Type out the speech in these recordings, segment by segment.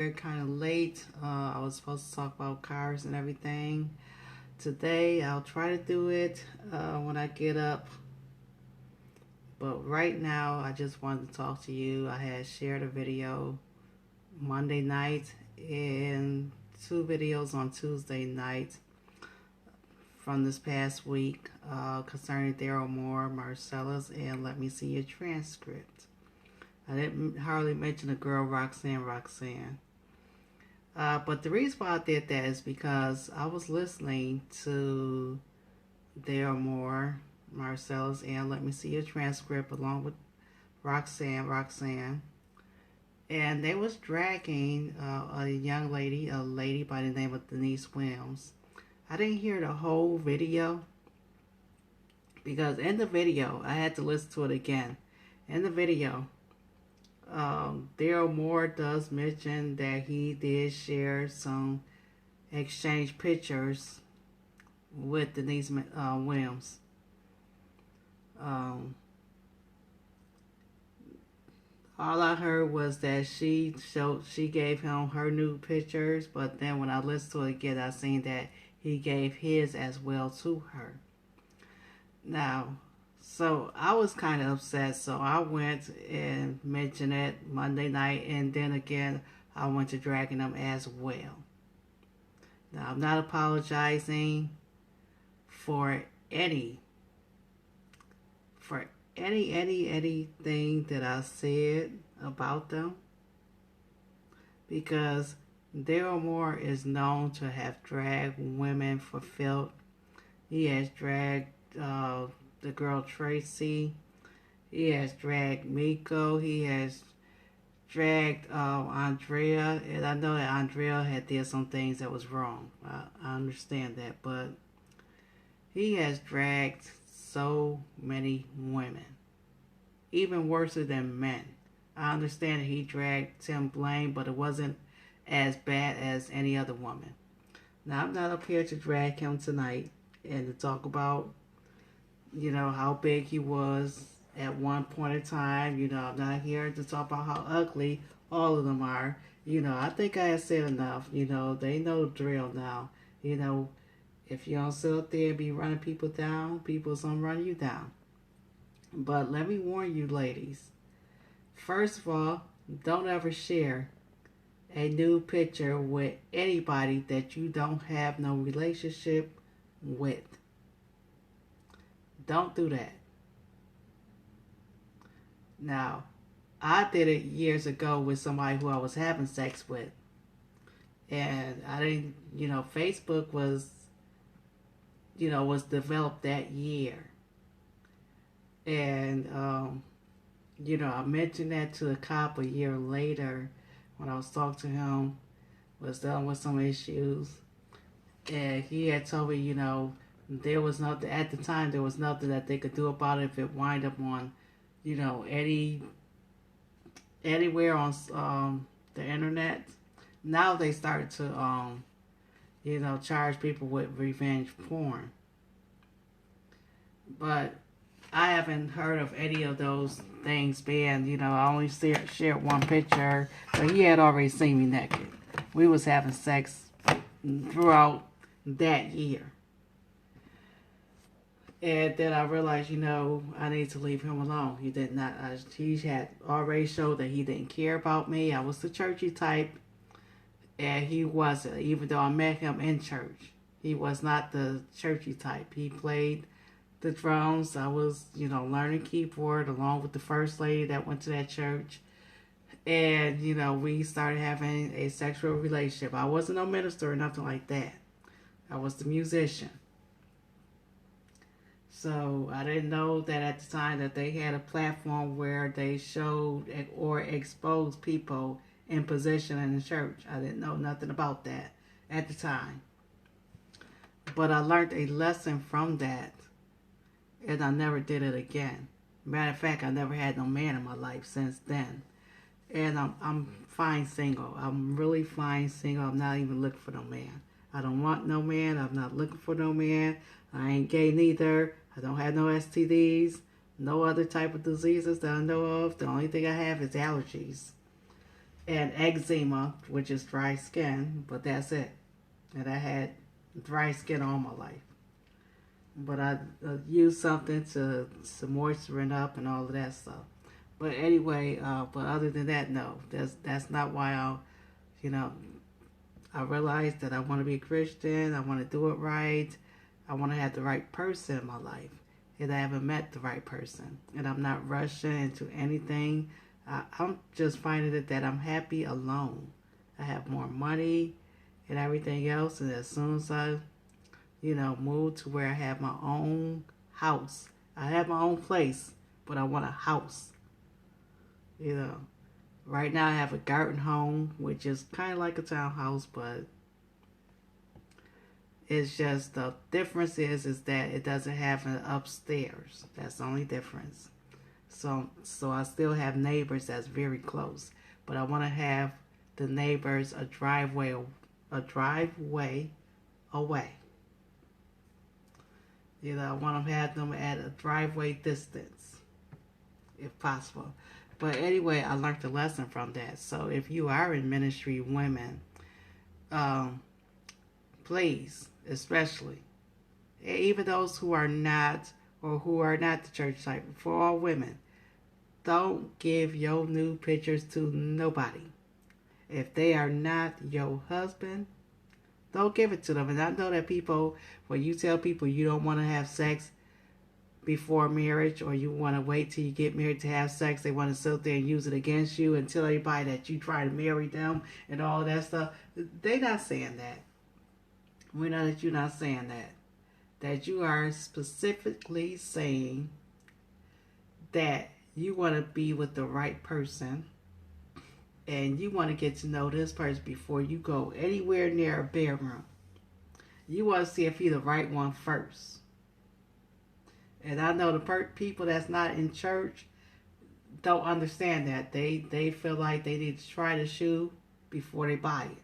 They're kind of late. I was supposed to talk about cars and everything. Today, I'll try to do it when I get up. But right now, I just wanted to talk to you. I had shared a video Monday night and two videos on Tuesday night from this past week concerning Darryl Marcellus, and let me see your transcript. I didn't hardly mention the girl Roxanne. But the reason why I did that is because I was listening to Darryl Marcellus, and let me see your transcript along with Roxanne. And they was dragging a young lady, a lady by the name of Denise Williams. I didn't hear the whole video because in the video, I had to listen to it again. In the video, Darryl does mention that he did share some exchange pictures with Denise Williams. All I heard was that she gave him her new pictures, but then when I listened to it again, I seen that he gave his as well to her. Now, so I was kind of upset, so I went and mentioned it Monday night, and then again, I went to dragging them as well. Now, I'm not apologizing for anything that I said about them, because Darryl is known to have dragged women for filth. He has dragged the girl Tracy. He has dragged Miko. He has dragged Andrea. And I know that Andrea had did some things that was wrong. I understand that. But he has dragged so many women. Even worse than men. I understand that he dragged Tim Blaine, but it wasn't as bad as any other woman. Now, I'm not up here to drag him tonight and to talk about, how big he was at one point in time. I'm not here to talk about how ugly all of them are. I think I have said enough. They know the drill now. If you don't sit up there and be running people down, people's gonna run you down. But let me warn you, ladies. First of all, don't ever share a new picture with anybody that you don't have no relationship with. Don't do that. Now, I did it years ago with somebody who I was having sex with. And I didn't, Facebook was developed that year. And, I mentioned that to the cop a year later when I was talking to him, was dealing with some issues. And he had told me, there was nothing, at the time, there was nothing that they could do about it if it wind up on, anywhere on the internet. Now they started to, charge people with revenge porn. But I haven't heard of any of those things being, I only shared one picture, but he had already seen me naked. We was having sex throughout that year. And then I realized, I need to leave him alone. He did not, he had already showed that he didn't care about me. I was the churchy type, and he wasn't. Even though I met him in church, he was not the churchy type. He played the drums. I was, learning keyboard along with the first lady that went to that church. And, we started having a sexual relationship. I wasn't no minister or nothing like that. I was the musician. So I didn't know that at the time that they had a platform where they showed or exposed people in position in the church. I didn't know nothing about that at the time. But I learned a lesson from that, and I never did it again. Matter of fact, I never had no man in my life since then. And I'm fine single. I'm really fine single. I'm not even looking for no man. I don't want no man. I'm not looking for no man. I ain't gay neither. I don't have no STDs, no other type of diseases that I know of. The only thing I have is allergies. and eczema, which is dry skin, but that's it. And I had dry skin all my life. But I used something to moisten it up and all of that stuff. But anyway, but other than that, no, that's not why you know, I realized that I want to be a Christian. I want to do it right. I want to have the right person in my life. And I haven't met the right person. And I'm not rushing into anything. I'm just finding it that I'm happy alone. I have more money and everything else. And as soon as I, move to where I have my own house. I have my own place, but I want a house. Right now I have a garden home, which is kind of like a townhouse, but it's just the difference is that it doesn't have an upstairs. That's the only difference. So I still have neighbors that's very close, but I want to have the neighbors a driveway away. I want to have them at a driveway distance, if possible. But anyway, I learned a lesson from that. So if you are in ministry, women, please, especially, even those who are not or who are not the church type, for all women, don't give your new pictures to nobody. If they are not your husband, don't give it to them. And I know that people, when you tell people you don't want to have sex before marriage, or you want to wait till you get married to have sex, they want to sit there and use it against you and tell everybody that you try to marry them and all that stuff. They're not saying that. We know that you're not saying that. That you are specifically saying that you want to be with the right person and you want to get to know this person before you go anywhere near a bedroom. You want to see if he's the right one first. And I know the people that's not in church don't understand that. They feel like they need to try the shoe before they buy it.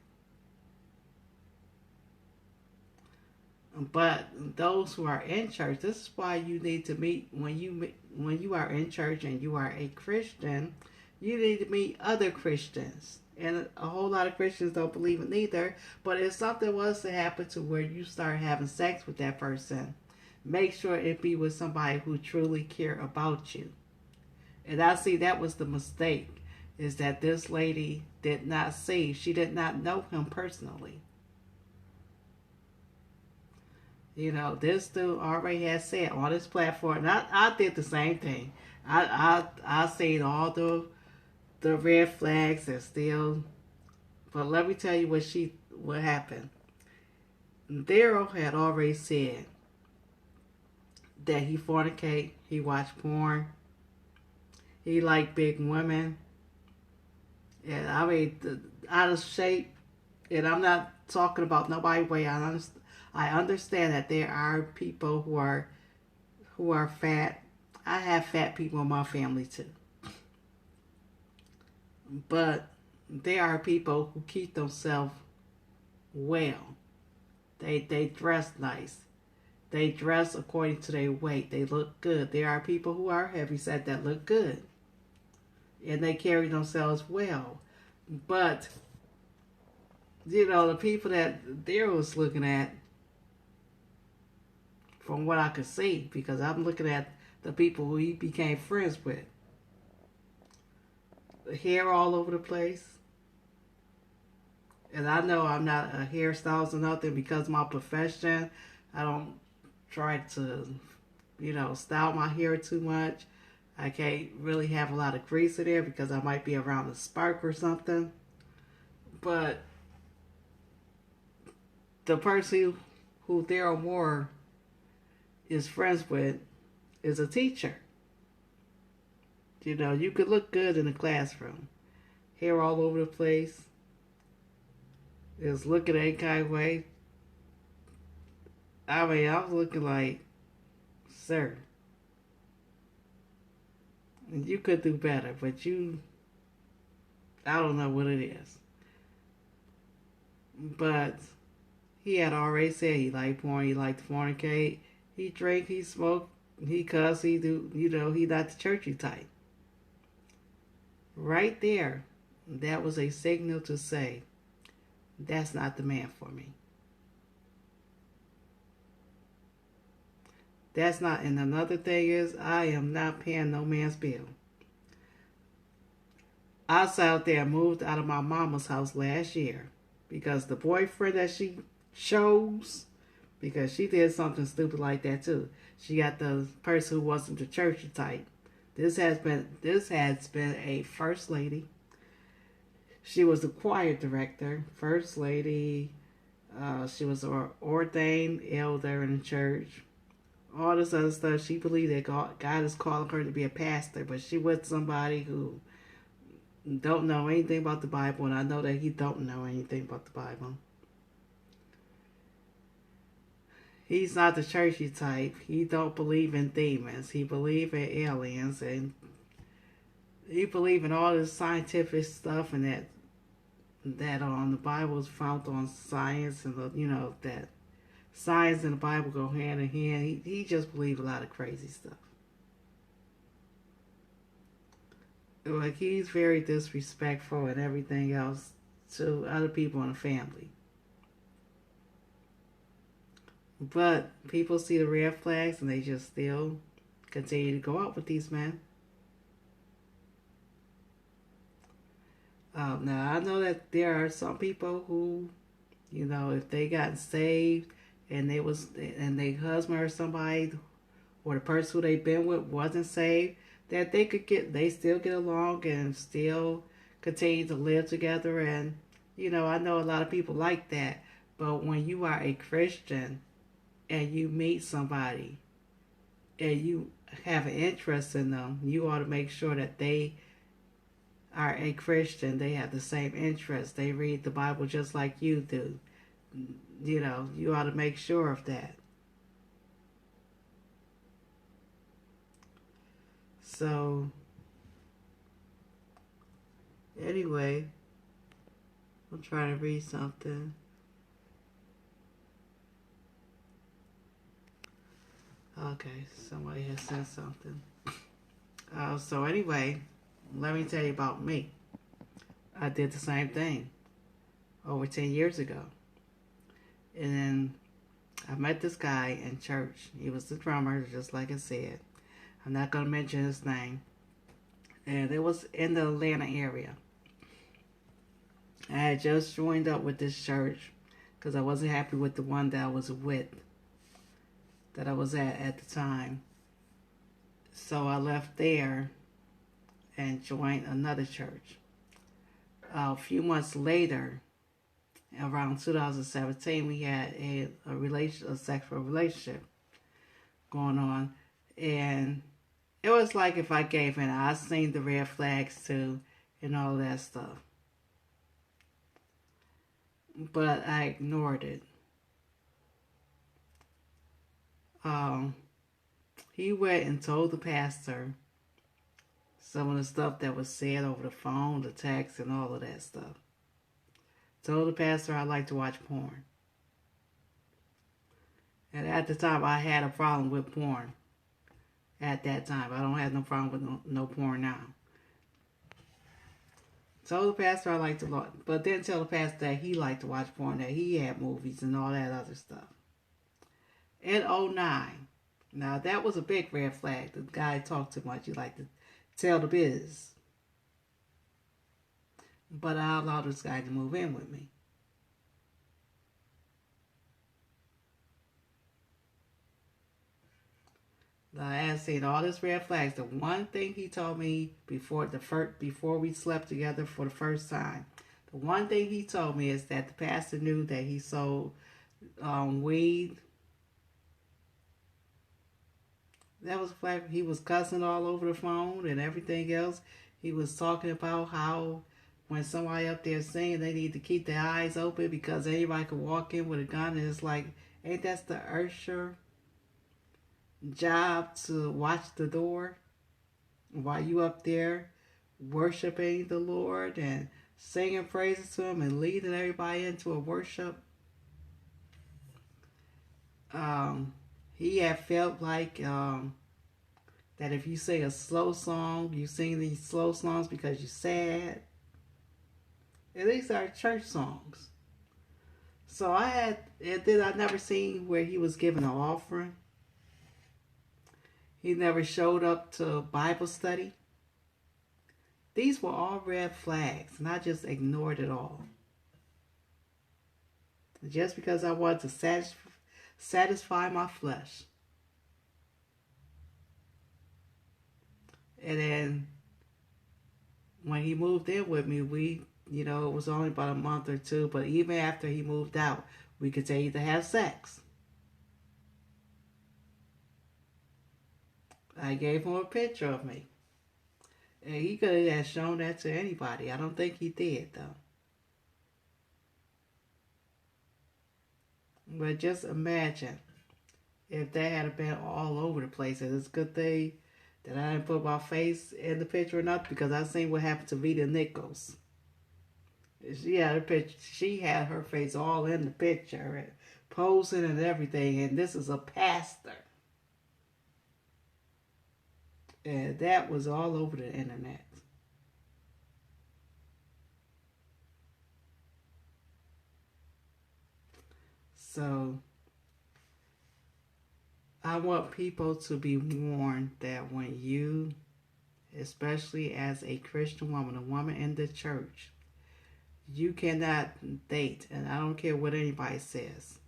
But those who are in church, this is why you need to meet when you are in church and you are a Christian. You need to meet other Christians. And a whole lot of Christians don't believe it either. But if something was to happen to where you start having sex with that person, make sure it be with somebody who truly care about you. And I see that was the mistake, is that this lady did not see. She did not know him personally. This dude already has said on this platform, and I did the same thing. I seen all the red flags and still, but let me tell you what happened. Darryl had already said that he fornicate, he watched porn, he liked big women, and I mean, out of shape. And I'm not talking about nobody way. I understand that there are people who are fat. I have fat people in my family too. But there are people who keep themselves well. They dress nice. They dress according to their weight. They look good. There are people who are heavyset that look good. And they carry themselves well. But, the people that Darryl was looking at, from what I could see, because I'm looking at the people who he became friends with. The hair all over the place. And I know I'm not a hairstylist or nothing because of my profession. I don't try to, style my hair too much. I can't really have a lot of grease in there because I might be around a spark or something. But the person who Darryl Moore is friends with is a teacher. You could look good in the classroom. Hair all over the place. Is looking any kind of way. I mean, I was looking like, sir, you could do better, but I don't know what it is. But he had already said he liked porn, he liked to fornicate, he drank, he smoked, he cussed, he do, he not the churchy type. Right there, that was a signal to say, that's not the man for me. That's not, and another thing is, I am not paying no man's bill. I sat out there and moved out of my mama's house last year because the boyfriend that she chose, because she did something stupid like that too. She got the person who wasn't the churchy type. This has been a first lady. She was the choir director, first lady. She was an ordained elder in the church. All this other stuff. She believed that God is calling her to be a pastor, but she with somebody who don't know anything about the Bible, and I know that he don't know anything about the Bible. He's not the churchy type. He don't believe in demons. He believe in aliens, and he believe in all this scientific stuff, and that the Bible is founded on science, and that science and the Bible go hand in hand. He just believes a lot of crazy stuff. Like, he's very disrespectful and everything else to other people in the family. But people see the red flags and they just still continue to go out with these men. Now, I know that there are some people who, if they got saved and their husband or somebody or the person who they've been with wasn't saved, that they still get along and still continue to live together. And, I know a lot of people like that. But when you are a Christian and you meet somebody and you have an interest in them, you ought to make sure that they are a Christian. They have the same interests. They read the Bible just like you do. You ought to make sure of that. So, anyway, I'm trying to read something. Okay, somebody has said something. So anyway, let me tell you about me. I did the same thing over 10 years ago. And then I met this guy in church. He was the drummer, just like I said. I'm not going to mention his name. And it was in the Atlanta area. I had just joined up with this church because I wasn't happy with the one that I was with, that I was at the time. So I left there and joined another church. A few months later, around 2017, we had a sexual relationship going on. And it was like if I gave in. I seen the red flags too and all that stuff. But I ignored it. He went and told the pastor some of the stuff that was said over the phone, the text, and all of that stuff. Told the pastor I like to watch porn. And at the time, I had a problem with porn. At that time, I don't have no problem with no porn now. Told the pastor I liked to watch, but didn't tell the pastor that he liked to watch porn, that he had movies and all that other stuff. In 2009, now that was a big red flag. The guy talked too much. He liked to tell the biz. But I allowed this guy to move in with me. I had seen all these red flags. The one thing he told me before we slept together for the first time, the one thing he told me is that the pastor knew that he sold weed. That was flat. He was cussing all over the phone and everything else. He was talking about how when somebody up there singing, they need to keep their eyes open because anybody could walk in with a gun, and it's like, ain't that the usher job to watch the door while you up there worshiping the Lord and singing praises to him and leading everybody into a worship? He had felt like that if you sing a slow song, you sing these slow songs because you're sad. And these are church songs. So and then I never seen where he was giving an offering. He never showed up to Bible study. These were all red flags, and I just ignored it all. Just because I wanted to satisfy my flesh. And then when he moved in with me, it was only about a month or two, but even after he moved out, we continued to have sex. I gave him a picture of me. And he could have shown that to anybody. I don't think he did, though. But just imagine if that had been all over the place. And it's a good thing that I didn't put my face in the picture or nothing, because I seen what happened to Vita Nichols. She had her face all in the picture, and posing and everything, and this is a pastor. And that was all over the internet. So I want people to be warned that when you, especially as a Christian woman, a woman in the church, you cannot date, and I don't care what anybody says,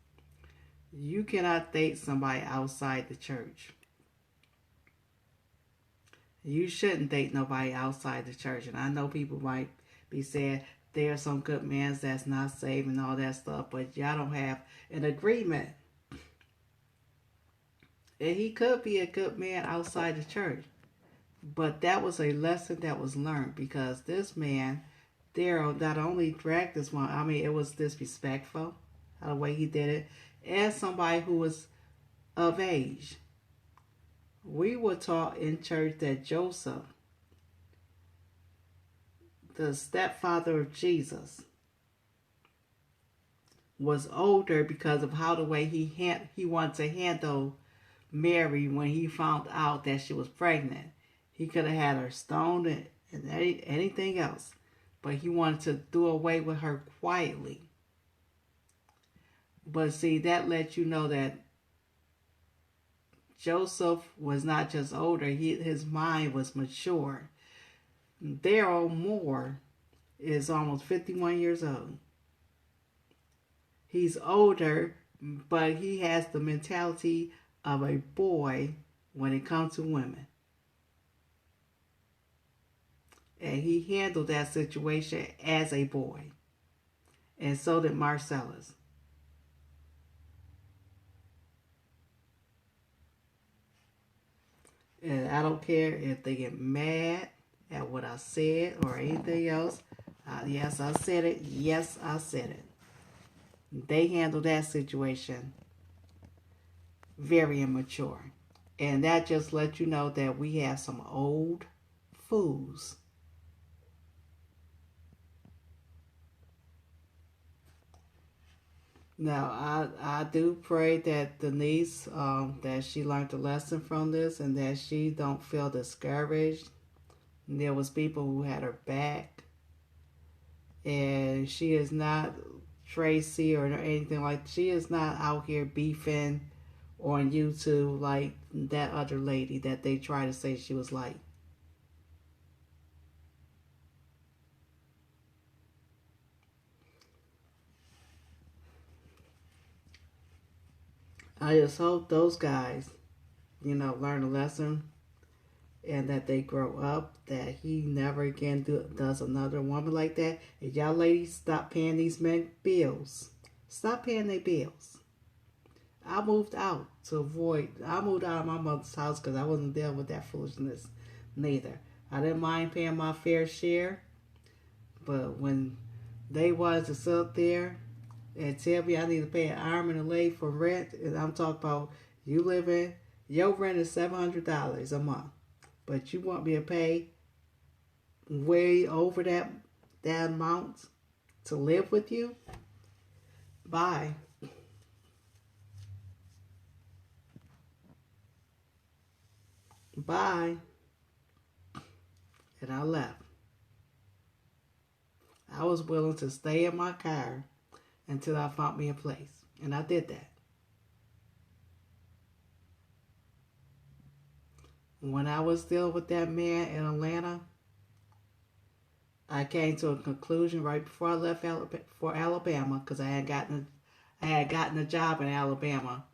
you cannot date somebody outside the church. You shouldn't date nobody outside the church. And I know people might be saying there are some good men that's not saved and all that stuff, but y'all don't have an agreement. And he could be a good man outside the church. But that was a lesson that was learned, because this man, Darryl, not only dragged this one, it was disrespectful, the way he did it, and somebody who was of age. We were taught in church that Joseph, the stepfather of Jesus, was older because of how the way he wanted to handle Mary when he found out that she was pregnant. He could have had her stoned and anything else, but he wanted to do away with her quietly. But see, that lets you know that Joseph was not just older, his mind was mature. Darryl Moore is almost 51 years old. He's older, but he has the mentality of a boy when it comes to women. And he handled that situation as a boy. And so did Marcellus. And I don't care if they get mad at what I said or anything else. Yes, I said it. Yes, I said it. They handled that situation very immature. And that just lets you know that we have some old fools. Now, I do pray that Denise, that she learned a lesson from this and that she don't feel discouraged. There was people who had her back. And she is not Tracy or anything like that. She is not out here beefing on YouTube like that other lady that they try to say she was like. I just hope those guys, learn a lesson and that they grow up, that he never again does another woman like that. And y'all ladies, stop paying these men bills. Stop paying their bills. I moved out of my mother's house because I wasn't dealing with that foolishness neither. I didn't mind paying my fair share, but when they wanted to sit there and tell me I need to pay an arm and a leg for rent, and I'm talking about your rent is $700 a month, but you want me to pay way over that amount to live with you? Bye. Bye. And I left. I was willing to stay in my car until I found me a place. And I did that. When I was still with that man in Atlanta, I came to a conclusion right before I left for Alabama, because I had gotten a job in Alabama.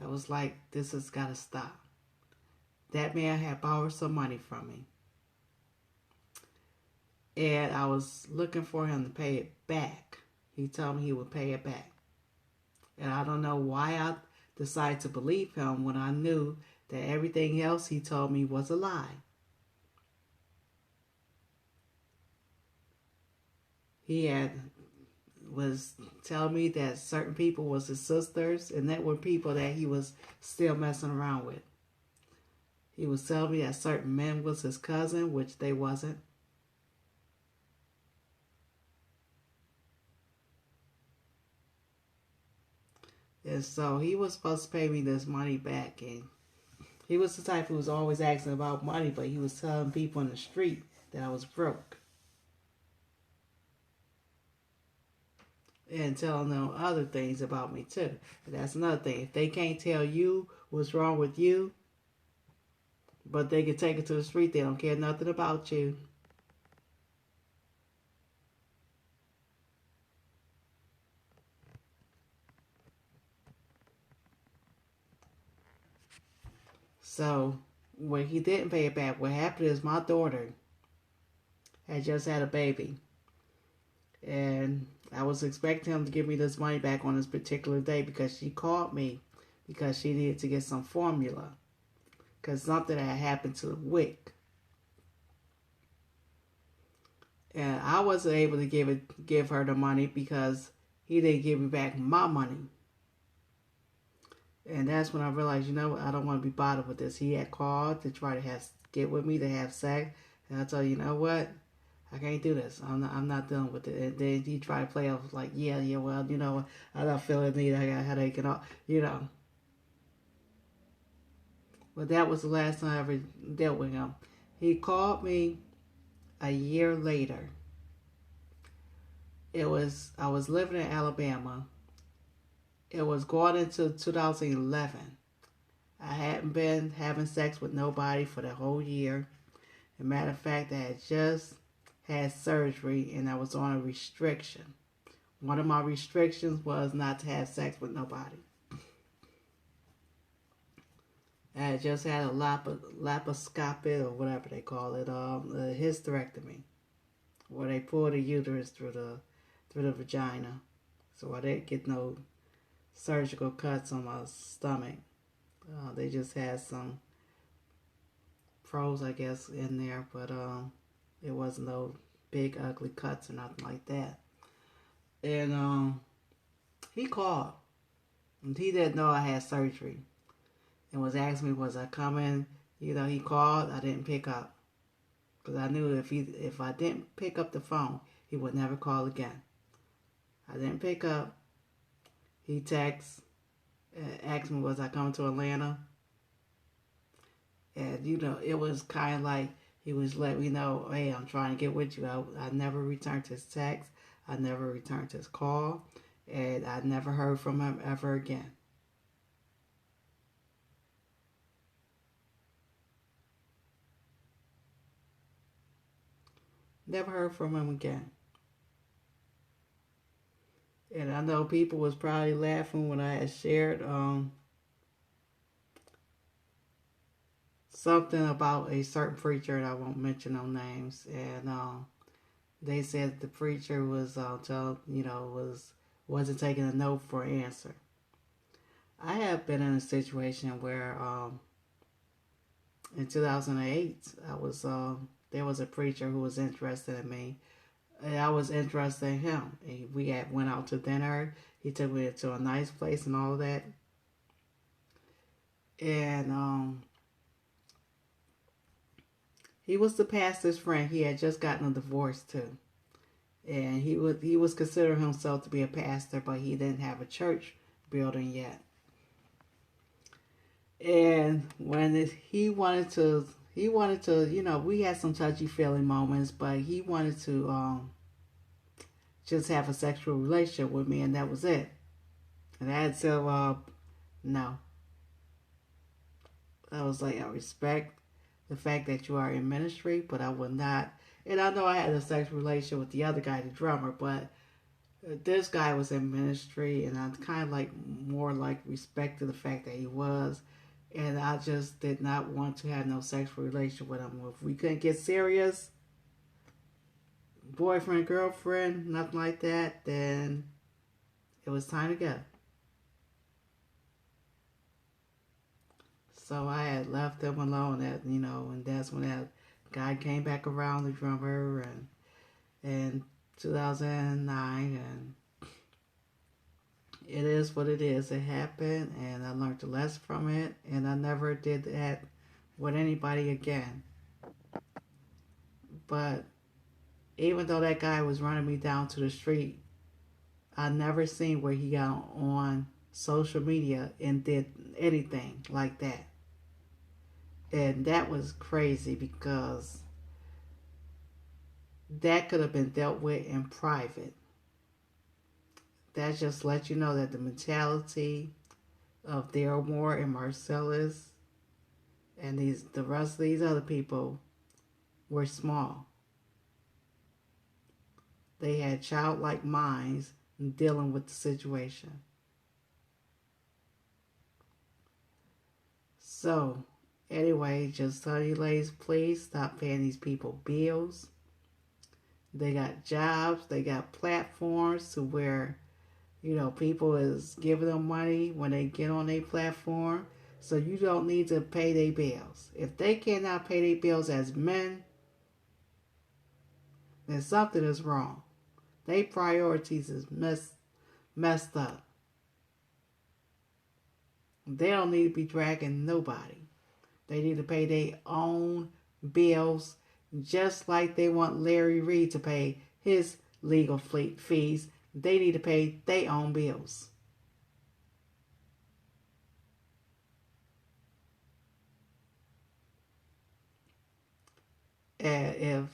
I was like, this has got to stop. That man had borrowed some money from me, and I was looking for him to pay it back. He told me he would pay it back, and I don't know why I decided to believe him when I knew that everything else he told me was a lie. He was telling me that certain people was his sisters, and that were people that he was still messing around with. He was telling me that certain men was his cousin, which they wasn't. And so he was supposed to pay me this money back, and he was the type who was always asking about money, but he was telling people in the street that I was broke. And telling them other things about me too. And that's another thing. If they can't tell you what's wrong with you, but they can take it to the street, they don't care nothing about you. So when he didn't pay it back, what happened is my daughter had just had a baby. And I was expecting him to give me this money back on this particular day, because she called me because she needed to get some formula, because something had happened to the wick. And I wasn't able to give her the money because he didn't give me back my money. And that's when I realized, you know, I don't want to be bothered with this. He had called to try to get with me to have sex. And I told you know what? I can't do this. I'm not dealing with it. And then he tried to play off like, yeah, well, you know, I'm not feeling neat. I got a headache and all, you know. But that was the last time I ever dealt with him. He called me a year later. I was living in Alabama. It was going into 2011. I hadn't been having sex with nobody for the whole year. As a matter of fact, I had just had surgery and I was on a restriction. One of my restrictions was not to have sex with nobody. I had just had a laparoscopy, or whatever they call it, a hysterectomy, where they pull the uterus through the vagina. So I didn't get no surgical cuts on my stomach. They just had some pros, I guess, in there, but it wasn't no big ugly cuts or nothing like that. And he called, and he didn't know I had surgery, and was asking me, was I coming? You know, he called, I didn't pick up, because I knew if I didn't pick up the phone, he would never call again. I didn't pick up. He texted, asked me, was I coming to Atlanta? And, you know, it was kind of like he was letting me know, hey, I'm trying to get with you. I never returned his text. I never returned his call. And I never heard from him ever again. Never heard from him again. And I know people was probably laughing when I had shared something about a certain preacher, and I won't mention no names. And they said the preacher was wasn't taking a no for an answer. I have been in a situation where in 2008 there was a preacher who was interested in me. And I was interested in him. And we went out to dinner. He took me to a nice place and all of that. And he was the pastor's friend. He had just gotten a divorce too. And he was considering himself to be a pastor, but he didn't have a church building yet. And when he wanted to, you know, we had some touchy-feely moments, but he wanted to just have a sexual relationship with me, and that was it. And I had to tell no. I was like, I respect the fact that you are in ministry, but I will not. And I know I had a sexual relationship with the other guy, the drummer, but this guy was in ministry, and I kind of like more like respected the fact that he was. And I just did not want to have no sexual relationship with him. If we couldn't get serious, boyfriend, girlfriend, nothing like that, then it was time to go. So I had left them alone, and that's when that guy came back around, the drummer, and in 2009, and it is what it is. It happened, and I learned a lesson from it, and I never did that with anybody again. But even though that guy was running me down to the street, I never seen where he got on social media and did anything like that. And that was crazy because that could have been dealt with in private. That just lets you know that the mentality of Darryl Moore and Marcellus and the rest of these other people were small. They had childlike minds dealing with the situation. So, anyway, just tell you ladies, please stop paying these people bills. They got jobs, they got platforms to where, people is giving them money when they get on their platform. So you don't need to pay their bills. If they cannot pay their bills as men, then something is wrong. Their priorities is messed up. They don't need to be dragging nobody. They need to pay their own bills, just like they want Larry Reid to pay his legal fees. They need to pay their own bills. And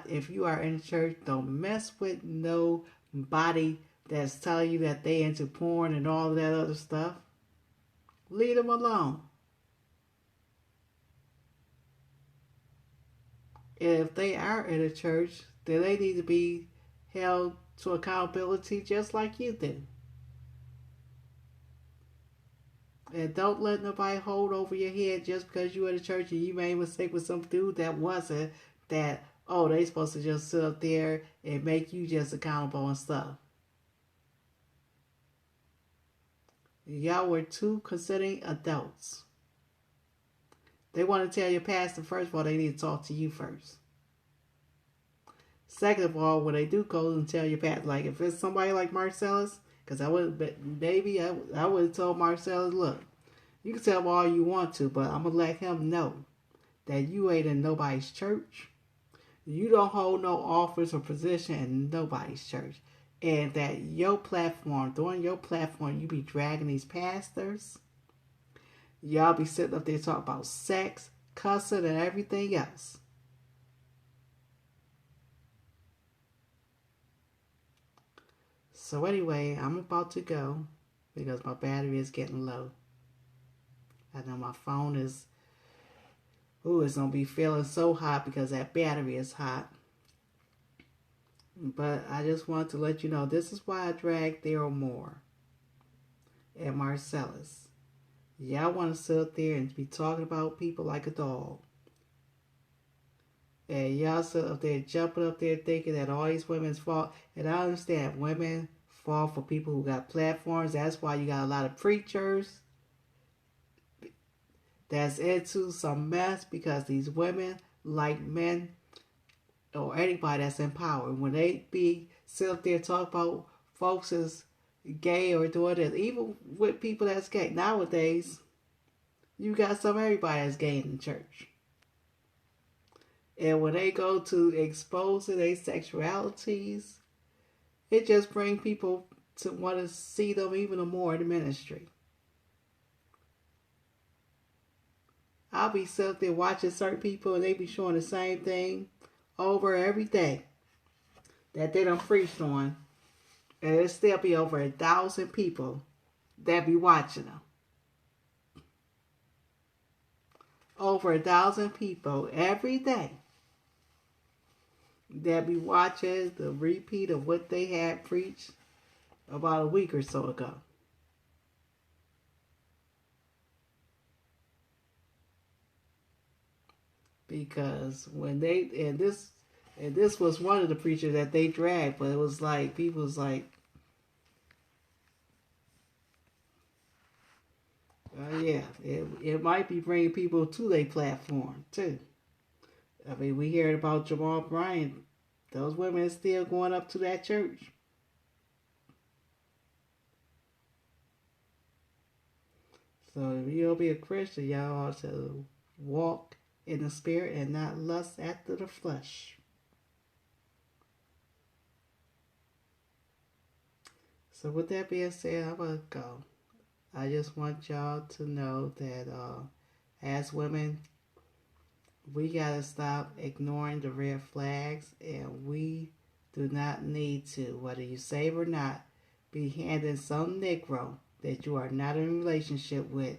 if you are in church, don't mess with nobody that's telling you that they into porn and all that other stuff. Leave them alone. If they are in a church, then they need to be held to accountability just like you do. And don't let nobody hold over your head just because you in a church and you made a mistake with some dude that wasn't, that, they supposed to just sit up there and make you just accountable and stuff. Y'all were two consenting adults. They want to tell your pastor, first of all, they need to talk to you first. Second of all, when they do go and tell your pastor, like if it's somebody like Marcellus, because I would have told Marcellus, look, you can tell him all you want to, but I'm going to let him know that you ain't in nobody's church. You don't hold no office or position in nobody's church. And that during your platform, you be dragging these pastors. Y'all be sitting up there talking about sex, cussing, and everything else. So anyway, I'm about to go because my battery is getting low. I know my phone it's going to be feeling so hot because that battery is hot. But I just want to let you know, this is why I dragged Darryl Moore and Marcellus. Y'all want to sit up there and be talking about people like a dog. And y'all sit up there jumping up there thinking that all these women's fault. And I understand women fall for people who got platforms. That's why you got a lot of preachers that's into some mess, because these women like men or anybody that's in power. When they sit up there talk about folks is gay or doing this, even with people that's gay. Nowadays, you got everybody that's gay in the church. And when they go to exposing their sexualities, it just brings people to want to see them even more in the ministry. I'll be sitting there watching certain people and they be showing the same thing over every day. that they done preached on, and it'll still be over 1,000 people that be watching them. Over 1,000 people every day that be watching the repeat of what they had preached about a week or so ago. Because when they, and this was one of the preachers that they dragged, but it was like, people was like, yeah, it might be bringing people to their platform too. I mean, we heard about Jamal Bryant. Those women are still going up to that church. So if you'll be a Christian, y'all ought to walk in the spirit and not lust after the flesh. So with that being said, I'm going to go. I just want y'all to know that as women, we got to stop ignoring the red flags, and we do not need to, whether you save or not, be handing some Negro that you are not in a relationship with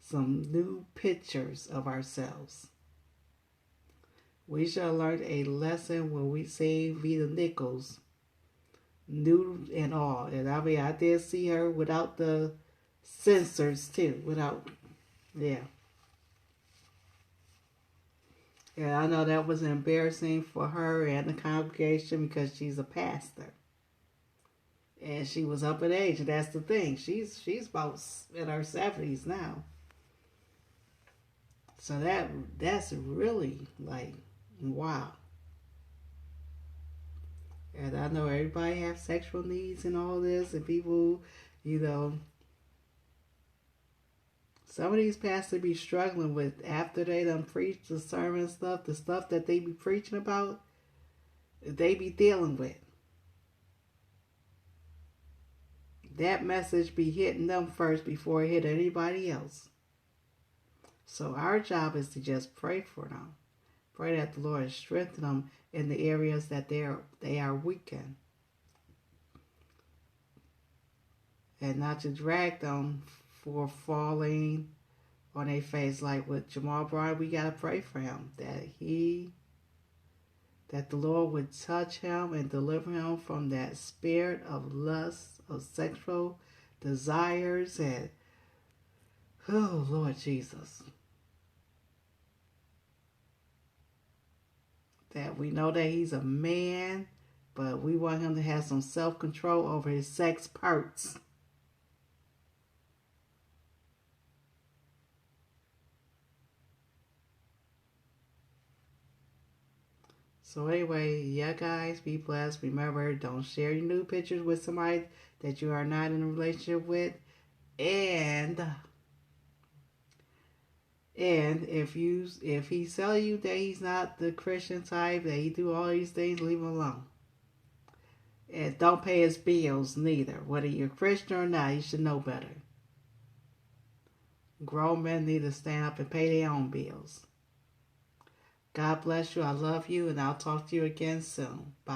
some new pictures of ourselves. We shall learn a lesson when we save Vita Nichols, new and all. And I mean, I did see her without the censors too, without, yeah. Yeah, I know that was embarrassing for her and the congregation because she's a pastor. And she was up in age, and that's the thing. She's about in her 70s now. So that's really like, wow. And I know everybody have sexual needs and all this, and people, you know, some of these pastors be struggling with, after they done preach the sermon stuff, the stuff that they be preaching about, they be dealing with. That message be hitting them first before it hit anybody else. So our job is to just pray for them. Pray that the Lord strengthen them in the areas that they are weak in. And not to drag them for falling on their face. Like with Jamal Bryant, we got to pray for him. That the Lord would touch him and deliver him from that spirit of lust, of sexual desires, and, oh, Lord Jesus. That we know that he's a man, but we want him to have some self-control over his sex parts. So anyway, yeah, guys, be blessed. Remember, don't share your nude pictures with somebody that you are not in a relationship with. And if he tell you that he's not the Christian type, that he do all these things, leave him alone. And don't pay his bills neither. Whether you're Christian or not, you should know better. Grown men need to stand up and pay their own bills. God bless you. I love you, and I'll talk to you again soon. Bye.